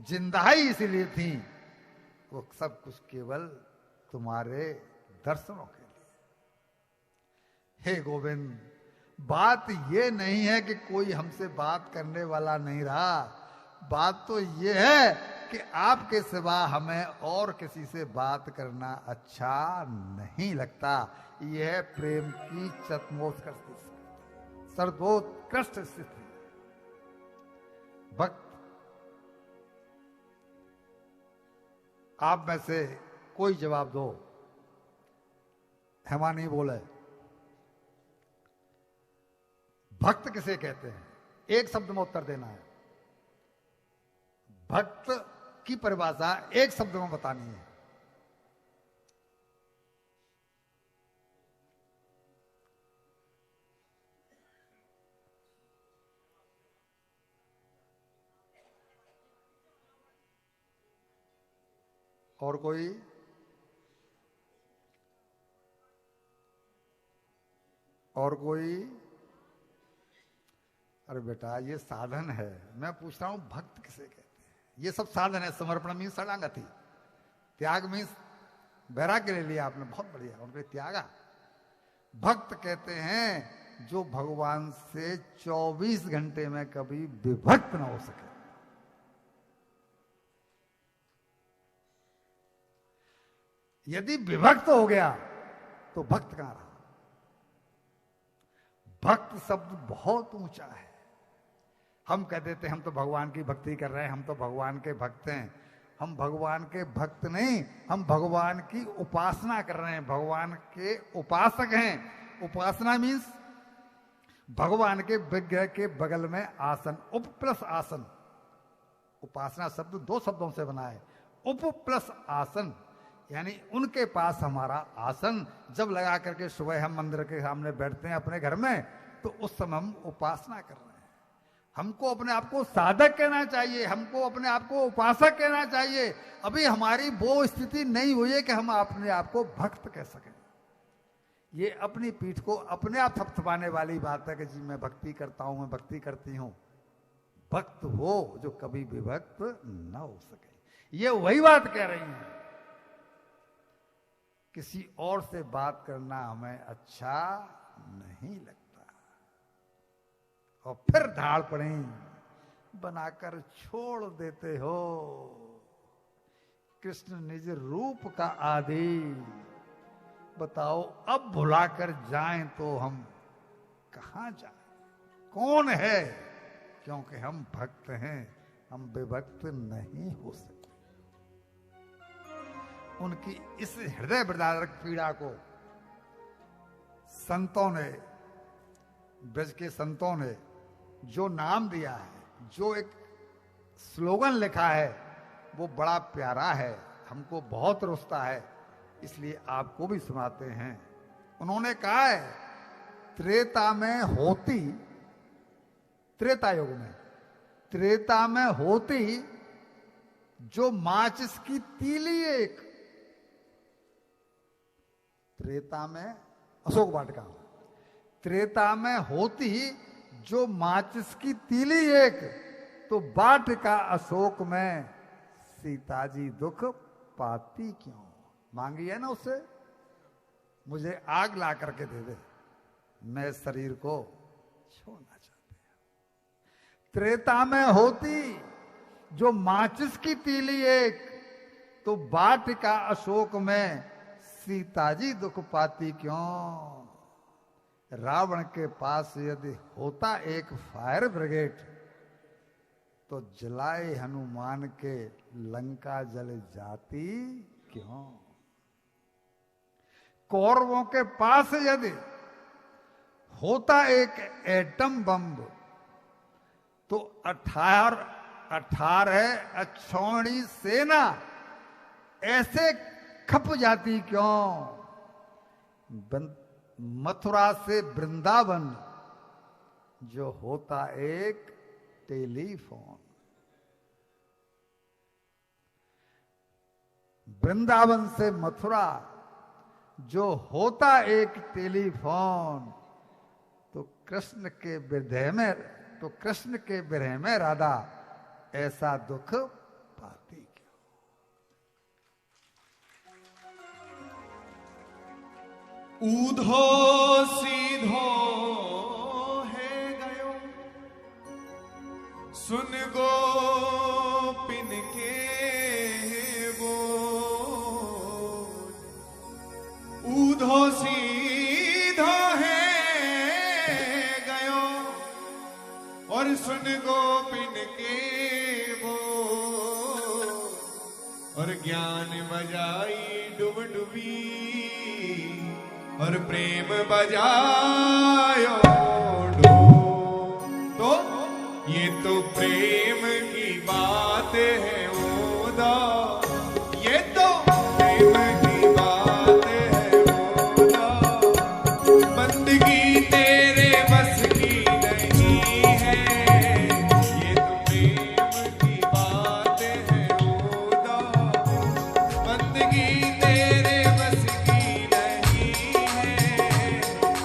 जिंदा ही इसलिए थी, वो सब कुछ केवल तुम्हारे दर्शनों के लिए। हे गोविंद, बात ये नहीं है कि कोई हमसे बात करने वाला नहीं रहा, बात तो ये है कि आपके सिवा हमें और किसी से बात करना अच्छा नहीं लगता। यह है प्रेम की सर्वोत्कृष्ट स्थिति। भक्त, आप में से कोई जवाब दो। हेमा नहीं बोले। भक्त किसे कहते हैं? एक शब्द में उत्तर देना है। भक्त की परिभाषा एक शब्द में बतानी है। और कोई? और कोई? अरे बेटा, ये साधन है। मैं पूछ रहा हूं भक्त किसे कहते हैं? ये सब साधन है। समर्पण मीन्स शरणागति, त्याग मीन्स वैराग्य ले लिया आपने, बहुत बढ़िया, उनके त्यागा। भक्त कहते हैं जो भगवान से 24 घंटे में कभी विभक्त ना हो सके। यदि विभक्त हो गया तो भक्त कहां रहा? भक्त शब्द बहुत ऊंचा है। हम कह देते हैं हम तो भगवान की भक्ति कर रहे हैं, हम तो भगवान के भक्त हैं। हम भगवान के भक्त नहीं, हम भगवान की उपासना कर रहे हैं, भगवान के उपासक हैं। उपासना मीन्स भगवान के विग्रह के बगल में आसन, उप प्लस आसन। उपासना शब्द दो शब्दों से बना है, उप प्लस आसन, यानी उनके पास हमारा आसन। जब लगा करके सुबह हम मंदिर के सामने बैठते हैं अपने घर में, तो उस समय हम उपासना कर रहे हैं। हमको अपने आप को साधक कहना चाहिए, हमको अपने आप को उपासक कहना चाहिए। अभी हमारी वो स्थिति नहीं हुई है कि हम अपने आप को भक्त कह सकें। ये अपनी पीठ को अपने आप थपथपाने वाली बात है कि जी मैं भक्ति करता हूं, मैं भक्ति करती हूं। भक्त हो जो कभी विभक्त न हो सके। ये वही बात कह रही हैं। किसी और से बात करना हमें अच्छा नहीं लगता। और फिर ढाल पड़े बनाकर छोड़ देते हो। कृष्ण निज रूप का आदि, बताओ अब भुलाकर जाएं तो हम कहां जाएं? कौन है? क्योंकि हम भक्त हैं, हम विभक्त नहीं हो सकते। उनकी इस हृदय विदारक पीड़ा को संतों ने, ब्रज के संतों ने जो नाम दिया है, जो एक स्लोगन लिखा है, वो बड़ा प्यारा है, हमको बहुत रुचता है, इसलिए आपको भी सुनाते हैं। उन्होंने कहा है त्रेता में होती, त्रेता युग में, त्रेता में होती जो माचिस की तीली एक, त्रेता में, अशोक वाटिका, त्रेता में होती जो माचिस की तीली एक, तो वाटिका अशोक में सीता जी दुख पाती क्यों? मांगी है ना उससे, मुझे आग ला करके दे दे, मैं शरीर को छोड़ना चाहती हूं। त्रेता में होती जो माचिस की तीली एक, तो वाटिका अशोक में सीता जी दुख पाती क्यों? रावण के पास यदि होता एक फायर ब्रिगेड, तो जलाए हनुमान के लंका जल जाती क्यों? कौरवों के पास यदि होता एक एटम बम, तो 18 अक्षौणी सेना ऐसे खप जाती क्यों? मथुरा से वृंदावन जो होता एक टेलीफोन, वृंदावन से मथुरा जो होता एक टेलीफोन, तो कृष्ण के विरह में, तो कृष्ण के विरह में राधा ऐसा दुख खाती क्यों। ऊधो सीधो है गयो सुन गोपिन के बोल। ऊधो सीधो है गयो और सुन गोपिन के बोल। और ज्ञान बजाई डुब डुबी और प्रेम बजायो ढोल। तो ये तो प्रेम की बात है ओदा, ये तो प्रेम की बात है ओदा। बंदगी तेरे बस की नहीं है, ये तो प्रेम की बात है ओदा। बंदगी तेरे बस की नहीं है,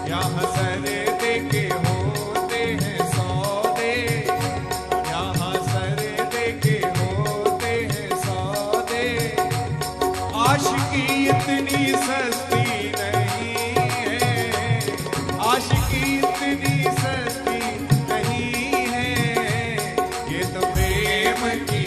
यहाँ सर दे के होते हैं सौदे, यहाँ सर दे के होते हैं सौदे। आशिकी इतनी सस्ती नहीं है, आशिकी इतनी सस्ती नहीं है, ये तो प्रेम की